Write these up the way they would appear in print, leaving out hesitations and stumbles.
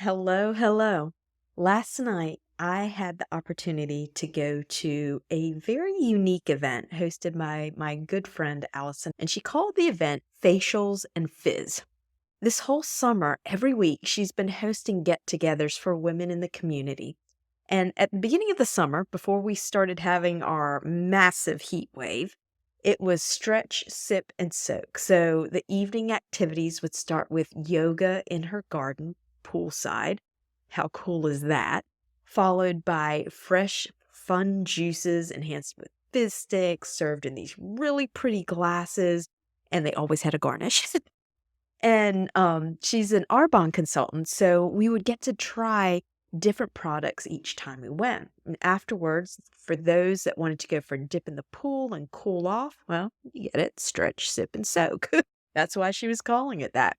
Hello, hello. Last night, I had the opportunity to go to a very unique event hosted by my good friend Allison, and she called the event Facials and Fizz. This whole summer, every week, she's been hosting get togethers for women in the community. And at the beginning of the summer, before we started having our massive heat wave, it was stretch, sip, and soak. So the evening activities would start with yoga in her garden, poolside. How cool is that? Followed by fresh, fun juices enhanced with fizz sticks, served in these really pretty glasses, and they always had a garnish. And, she's an Arbonne consultant, so we would get to try different products each time we went. And afterwards, for those that wanted to go for a dip in the pool and cool off, well, you get it, stretch, sip, and soak. That's why she was calling it that.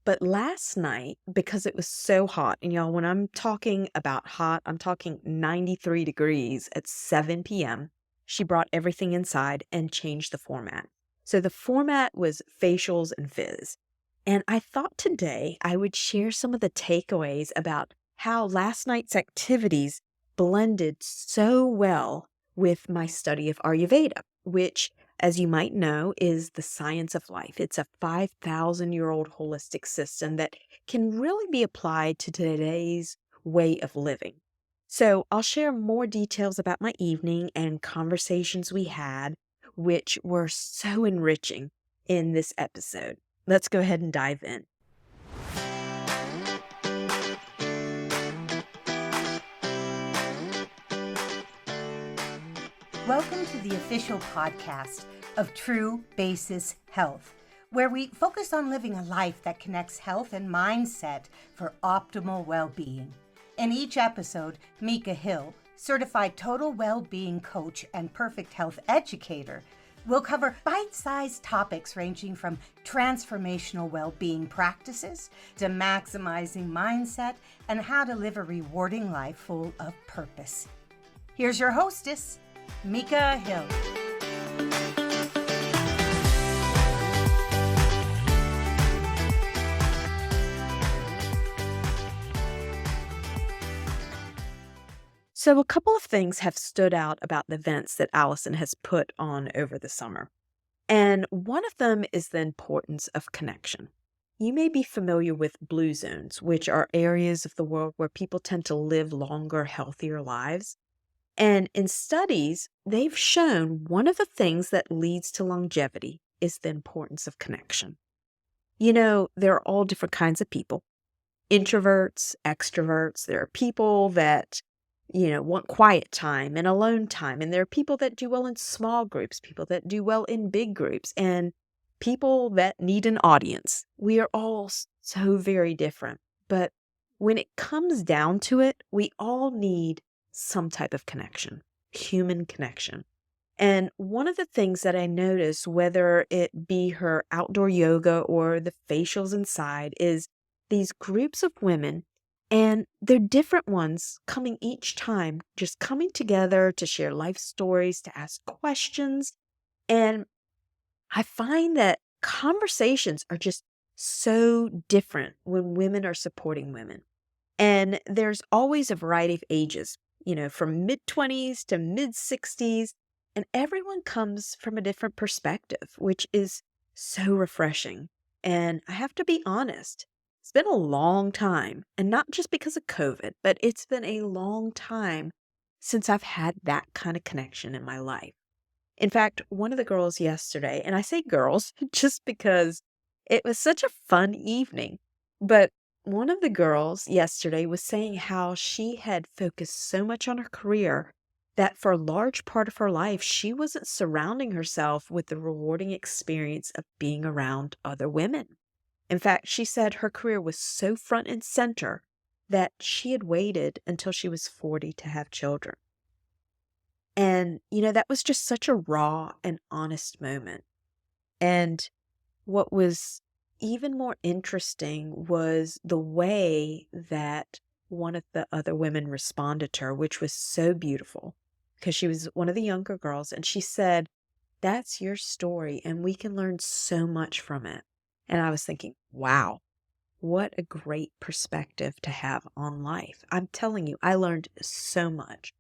But last night, because it was so hot, and y'all, when I'm talking about hot, I'm talking 93 degrees at 7 p.m., she brought everything inside and changed the format. So the format was facials and fizz. And I thought today I would share some of the takeaways about how last night's activities blended so well with my study of Ayurveda, which, as you might know, is the science of life. It's a 5,000-year-old holistic system that can really be applied to today's way of living. So I'll share more details about my evening and conversations we had, which were so enriching in this episode. Let's go ahead and dive in. Welcome to the official podcast of True Basis Health, where we focus on living a life that connects health and mindset for optimal well-being. In each episode, Micah Hill, certified total well-being coach and perfect health educator, will cover bite-sized topics ranging from transformational well-being practices to maximizing mindset and how to live a rewarding life full of purpose. Here's your hostess, Micah Hill. So, a couple of things have stood out about the events that Allison has put on over the summer. And one of them is the importance of connection. You may be familiar with blue zones, which are areas of the world where people tend to live longer, healthier lives. And in studies, they've shown one of the things that leads to longevity is the importance of connection. You know, there are all different kinds of people, introverts, extroverts. There are people that, want quiet time and alone time. And there are people that do well in small groups, people that do well in big groups, and people that need an audience. We are all so very different. But when it comes down to it, we all need some type of connection, human connection. And one of the things that I notice, whether it be her outdoor yoga or the facials inside, is these groups of women, and they're different ones coming each time, just coming together to share life stories, to ask questions. And I find that conversations are just so different when women are supporting women. And there's always a variety of ages, from mid-20s to mid-60s, and everyone comes from a different perspective, which is so refreshing. And I have to be honest, it's been a long time, and not just because of COVID, but it's been a long time since I've had that kind of connection in my life. In fact, one of the girls yesterday, and I say girls just because it was such a fun evening, but one of the girls yesterday was saying how she had focused so much on her career that for a large part of her life, she wasn't surrounding herself with the rewarding experience of being around other women. In fact, she said her career was so front and center that she had waited until she was 40 to have children. And, that was just such a raw and honest moment. And what was even more interesting was the way that one of the other women responded to her, which was so beautiful because she was one of the younger girls. And she said, "That's your story, and we can learn so much from it." And I was thinking, wow, what a great perspective to have on life. I'm telling you, I learned so much.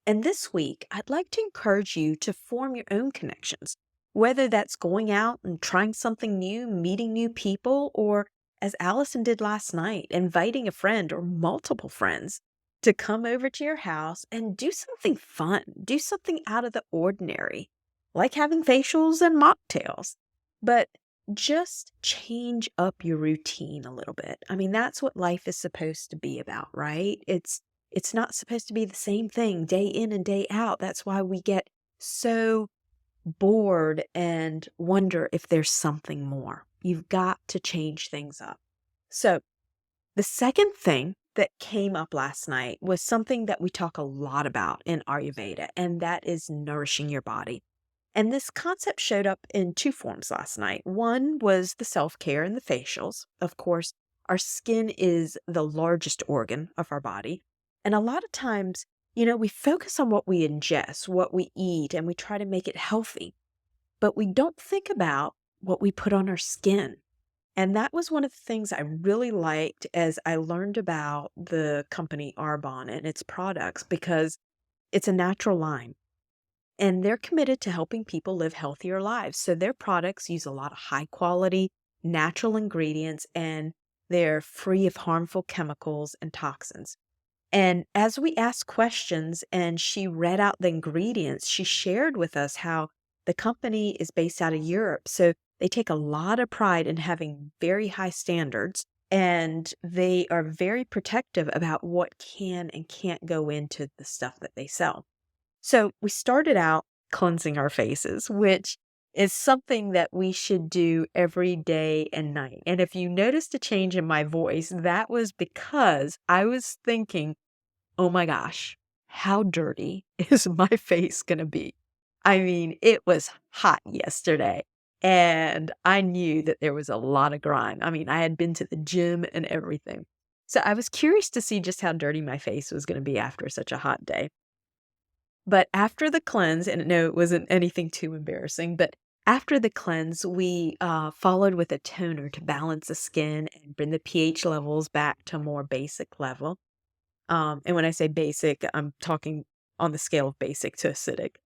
And this week, I'd like to encourage you to form your own connections, whether that's going out and trying something new, meeting new people, or as Allison did last night, inviting a friend or multiple friends to come over to your house and do something fun, do something out of the ordinary, like having facials and mocktails. But just change up your routine a little bit. I mean, that's what life is supposed to be about, right? It's not supposed to be the same thing day in and day out. That's why we get so bored and wonder if there's something more. You've got to change things up. So, the second thing that came up last night was something that we talk a lot about in Ayurveda, and that is nourishing your body. And this concept showed up in two forms last night. One was the self care and the facials. Of course, our skin is the largest organ of our body. And a lot of times, we focus on what we ingest, what we eat, and we try to make it healthy. But we don't think about what we put on our skin. And that was one of the things I really liked as I learned about the company Arbonne and its products because it's a natural line. And they're committed to helping people live healthier lives. So their products use a lot of high quality, natural ingredients, and they're free of harmful chemicals and toxins. And as we asked questions and she read out the ingredients, she shared with us how the company is based out of Europe. So they take a lot of pride in having very high standards and they are very protective about what can and can't go into the stuff that they sell. So we started out cleansing our faces, which is something that we should do every day and night. And if you noticed a change in my voice, that was because I was thinking, oh my gosh, how dirty is my face going to be? I mean, it was hot yesterday and I knew that there was a lot of grime. I mean, I had been to the gym and everything. So I was curious to see just how dirty my face was going to be after such a hot day. But after the cleanse, and no, it wasn't anything too embarrassing, but after the cleanse, we followed with a toner to balance the skin and bring the pH levels back to a more basic level. And when I say basic, I'm talking on the scale of basic to acidic.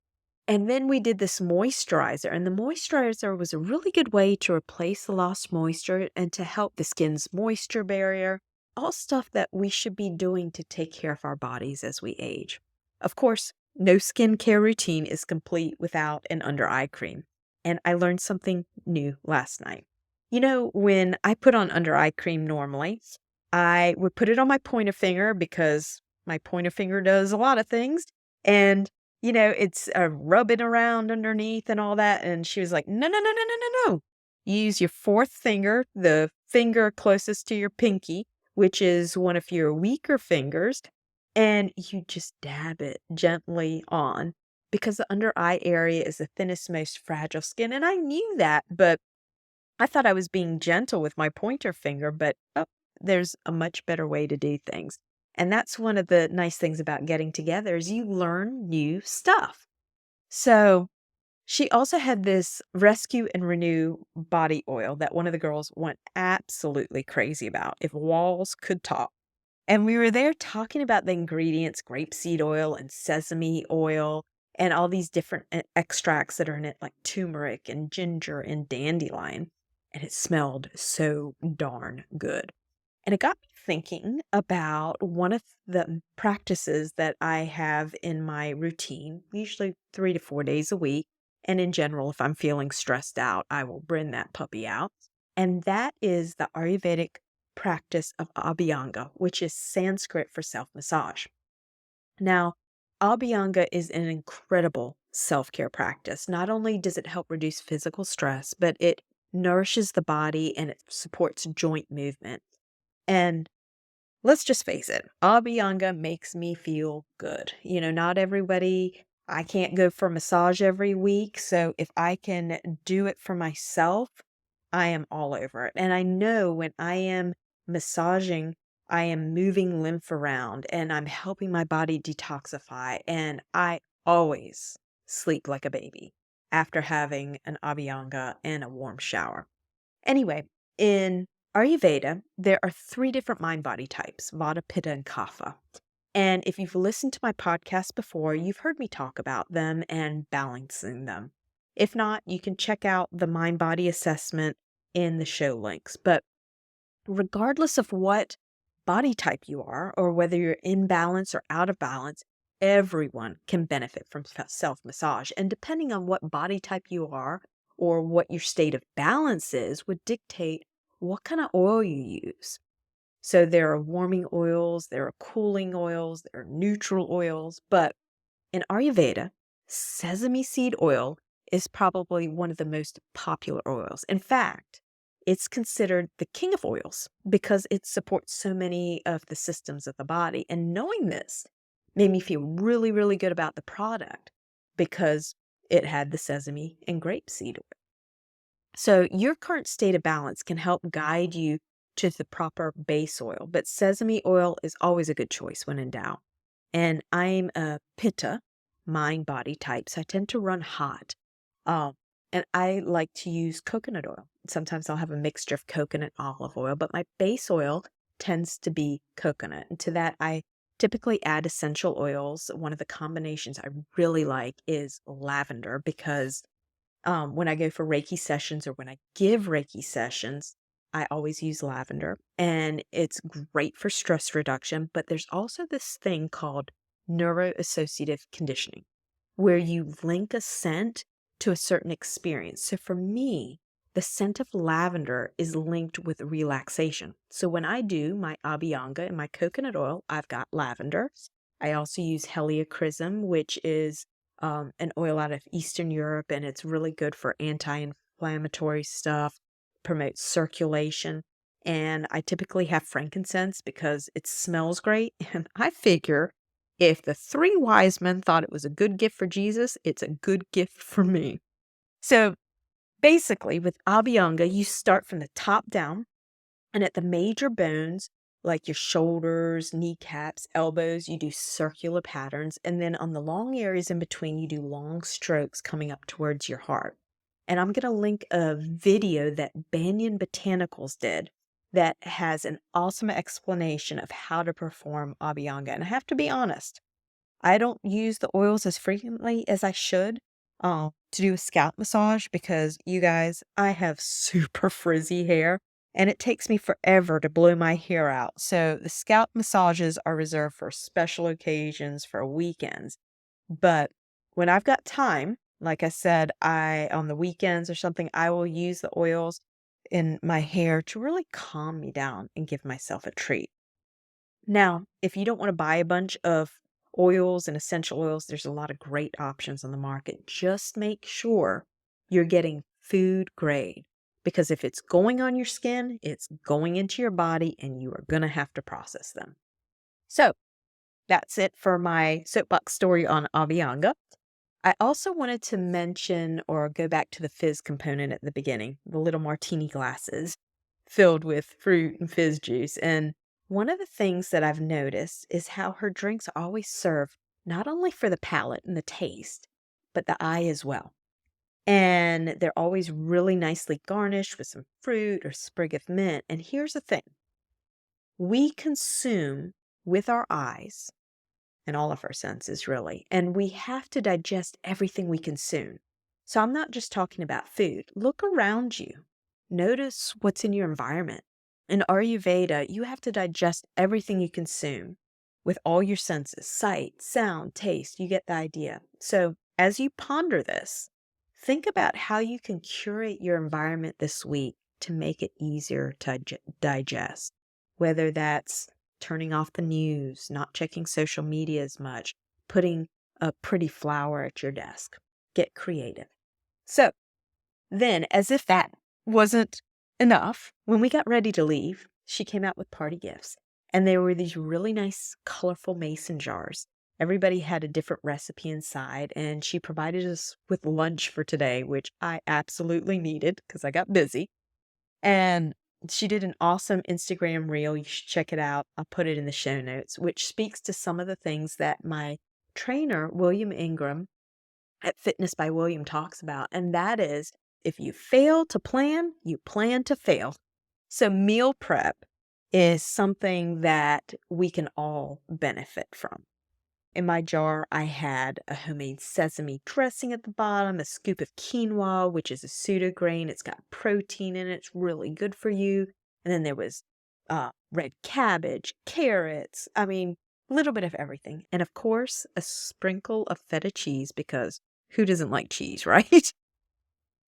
And then we did this moisturizer, and the moisturizer was a really good way to replace the lost moisture and to help the skin's moisture barrier, all stuff that we should be doing to take care of our bodies as we age. Of course, no skincare routine is complete without an under eye cream. And I learned something new last night. When I put on under eye cream normally, I would put it on my pointer finger because my pointer finger does a lot of things. And it's rubbing around underneath and all that. And she was like, no, no, no, no, no, no, no. Use your fourth finger, the finger closest to your pinky, which is one of your weaker fingers. And you just dab it gently on because the under eye area is the thinnest, most fragile skin. And I knew that, but I thought I was being gentle with my pointer finger, but there's a much better way to do things. And that's one of the nice things about getting together is you learn new stuff. So she also had this Rescue and Renew body oil that one of the girls went absolutely crazy about. If walls could talk. And we were there talking about the ingredients, grapeseed oil and sesame oil, and all these different extracts that are in it, like turmeric and ginger and dandelion. And it smelled so darn good. And it got me thinking about one of the practices that I have in my routine, usually 3 to 4 days a week. And in general, if I'm feeling stressed out, I will bring that puppy out. And that is the Ayurvedic practice of Abhyanga, which is Sanskrit for self-massage. Now, Abhyanga is an incredible self-care practice. Not only does it help reduce physical stress, but it nourishes the body and it supports joint movement. And let's just face it, Abhyanga makes me feel good. Not everybody, I can't go for a massage every week. So if I can do it for myself, I am all over it. And I know when I am massaging, I am moving lymph around and I'm helping my body detoxify. And I always sleep like a baby after having an Abhyanga and a warm shower. Anyway, in Ayurveda, there are three different mind body types: Vata, Pitta, and Kapha. And if you've listened to my podcast before, you've heard me talk about them and balancing them. If not, you can check out the mind body assessment in the show links. But regardless of what body type you are, or whether you're in balance or out of balance, everyone can benefit from self massage. And depending on what body type you are or what your state of balance is, would dictate what kind of oil you use. So there are warming oils, there are cooling oils, there are neutral oils, but in Ayurveda, sesame seed oil is probably one of the most popular oils. In fact, it's considered the king of oils because it supports so many of the systems of the body. And knowing this made me feel really, really good about the product because it had the sesame and grapeseed oil. So your current state of balance can help guide you to the proper base oil, but sesame oil is always a good choice when in doubt. And I'm a pitta, mind body type, so I tend to run hot. Um, and I like to use coconut oil. Sometimes I'll have a mixture of coconut and olive oil, but my base oil tends to be coconut. And to that, I typically add essential oils. One of the combinations I really like is lavender because when I go for Reiki sessions or when I give Reiki sessions, I always use lavender and it's great for stress reduction. But there's also this thing called neuroassociative conditioning where you link a scent to a certain experience. So for me, the scent of lavender is linked with relaxation. So when I do my abhyanga and my coconut oil, I've got lavender. I also use heliochrysum, which is an oil out of Eastern Europe, and it's really good for anti-inflammatory stuff, promotes circulation. And I typically have frankincense because it smells great. And I figure if the three wise men thought it was a good gift for Jesus, it's a good gift for me. So basically, with Abhyanga, you start from the top down, and at the major bones, like your shoulders, kneecaps, elbows, you do circular patterns. And then on the long areas in between, you do long strokes coming up towards your heart. And I'm going to link a video that Banyan Botanicals did that has an awesome explanation of how to perform Abhyanga. And I have to be honest, I don't use the oils as frequently as I should to do a scalp massage because you guys, I have super frizzy hair and it takes me forever to blow my hair out. So the scalp massages are reserved for special occasions, for weekends. But when I've got time, like I said, I on the weekends or something, I will use the oils in my hair to really calm me down and give myself a treat. Now, if you don't want to buy a bunch of oils and essential oils, there's a lot of great options on the market. Just make sure you're getting food grade because if it's going on your skin, it's going into your body and you are going to have to process them. So that's it for my soapbox story on Abhyanga. I also wanted to mention or go back to the fizz component at the beginning, the little martini glasses filled with fruit and fizz juice. And one of the things that I've noticed is how her drinks are always served not only for the palate and the taste, but the eye as well. And they're always really nicely garnished with some fruit or sprig of mint. And here's the thing: we consume with our eyes and all of our senses, really. And we have to digest everything we consume. So I'm not just talking about food. Look around you. Notice what's in your environment. In Ayurveda, you have to digest everything you consume with all your senses: sight, sound, taste. You get the idea. So as you ponder this, think about how you can curate your environment this week to make it easier to digest, whether that's turning off the news, not checking social media as much, putting a pretty flower at your desk. Get creative. So then, as if that wasn't enough, when we got ready to leave, she came out with party gifts. And there were these really nice, colorful mason jars. Everybody had a different recipe inside, and she provided us with lunch for today, which I absolutely needed because I got busy. And she did an awesome Instagram reel. You should check it out. I'll put it in the show notes, which speaks to some of the things that my trainer, William Ingram, at Fitness by William talks about. And that is, if you fail to plan, you plan to fail. So, meal prep is something that we can all benefit from. In my jar, I had a homemade sesame dressing at the bottom, a scoop of quinoa, which is a pseudo grain. It's got protein in it. It's really good for you. And then there was red cabbage, carrots. I mean, a little bit of everything. And of course, a sprinkle of feta cheese because who doesn't like cheese, right?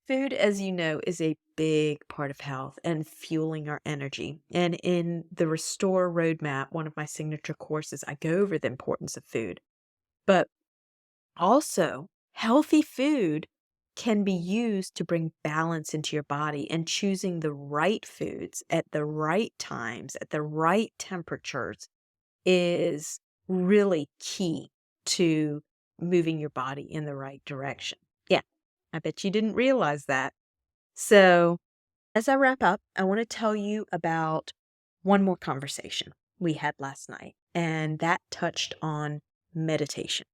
Food, as you know, is a big part of health and fueling our energy. And in the Restore Roadmap, one of my signature courses, I go over the importance of food. But also, healthy food can be used to bring balance into your body, and choosing the right foods at the right times, at the right temperatures is really key to moving your body in the right direction. Yeah, I bet you didn't realize that. So, as I wrap up, I want to tell you about one more conversation we had last night, and that touched on meditation.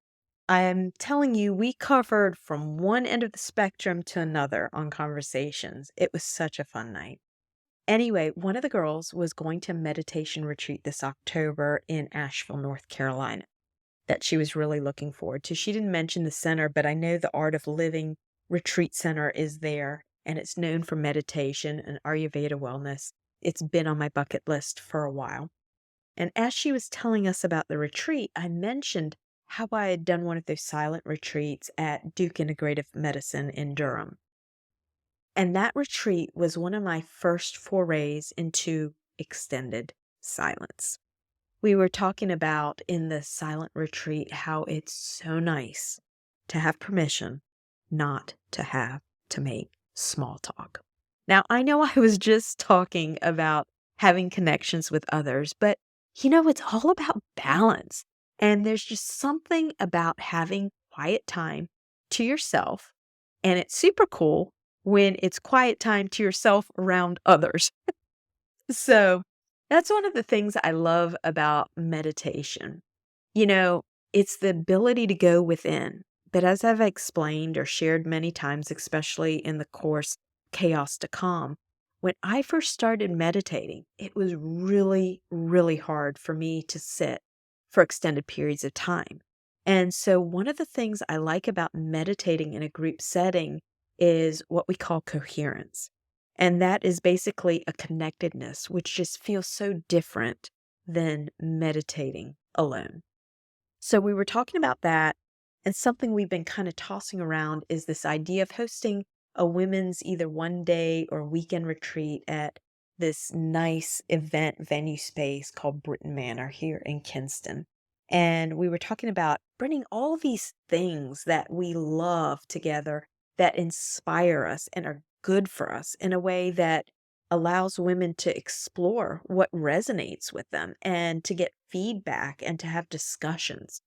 I am telling you, we covered from one end of the spectrum to another on conversations. It was such a fun night. Anyway, one of the girls was going to a meditation retreat this October in Asheville, North Carolina, that she was really looking forward to. She didn't mention the center, but I know the Art of Living Retreat Center is there, and it's known for meditation and Ayurveda wellness. It's been on my bucket list for a while. And as she was telling us about the retreat, I mentioned how I had done one of those silent retreats at Duke Integrative Medicine in Durham. And that retreat was one of my first forays into extended silence. We were talking about in the silent retreat how it's so nice to have permission not to have to make small talk. Now, I know I was just talking about having connections with others, but it's all about balance. And there's just something about having quiet time to yourself. And it's super cool when it's quiet time to yourself around others. So that's one of the things I love about meditation. You know, it's the ability to go within. But as I've explained or shared many times, especially in the course Chaos to Calm, when I first started meditating, it was really, really hard for me to sit for extended periods of time. And so one of the things I like about meditating in a group setting is what we call coherence. And that is basically a connectedness, which just feels so different than meditating alone. So we were talking about that, and something we've been kind of tossing around is this idea of hosting a women's either one day or weekend retreat at this nice event venue space called Britton Manor here in Kinston. And we were talking about bringing all these things that we love together that inspire us and are good for us in a way that allows women to explore what resonates with them and to get feedback and to have discussions.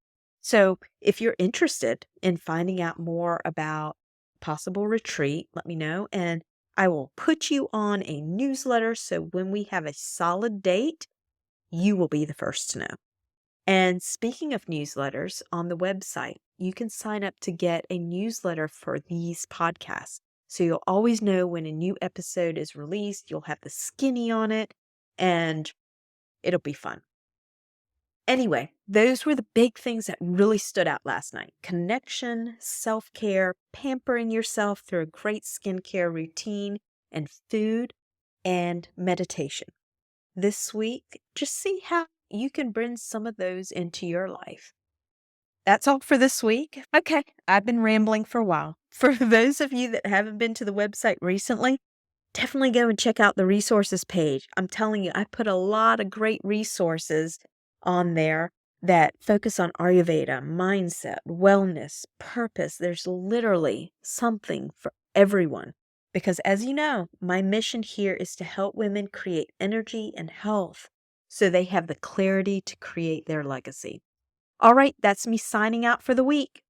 So, if you're interested in finding out more about possible retreat, let me know, and I will put you on a newsletter so when we have a solid date, you will be the first to know. And speaking of newsletters, on the website, you can sign up to get a newsletter for these podcasts. So you'll always know when a new episode is released. You'll have the skinny on it, and it'll be fun. Anyway, those were the big things that really stood out last night: connection, self-care, pampering yourself through a great skincare routine, and food and meditation. This week, just see how you can bring some of those into your life. That's all for this week. Okay, I've been rambling for a while. For those of you that haven't been to the website recently, definitely go and check out the resources page. I'm telling you, I put a lot of great resources on there that focus on Ayurveda, mindset, wellness, purpose. There's literally something for everyone. Because as you know, my mission here is to help women create energy and health so they have the clarity to create their legacy. All right, that's me signing out for the week.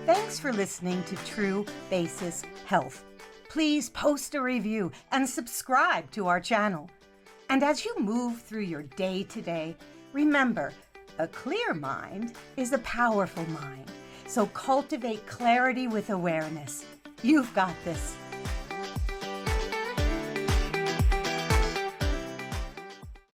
Thanks for listening to True Basis Health. Please post a review and subscribe to our channel. And as you move through your day today, remember, a clear mind is a powerful mind. So cultivate clarity with awareness. You've got this.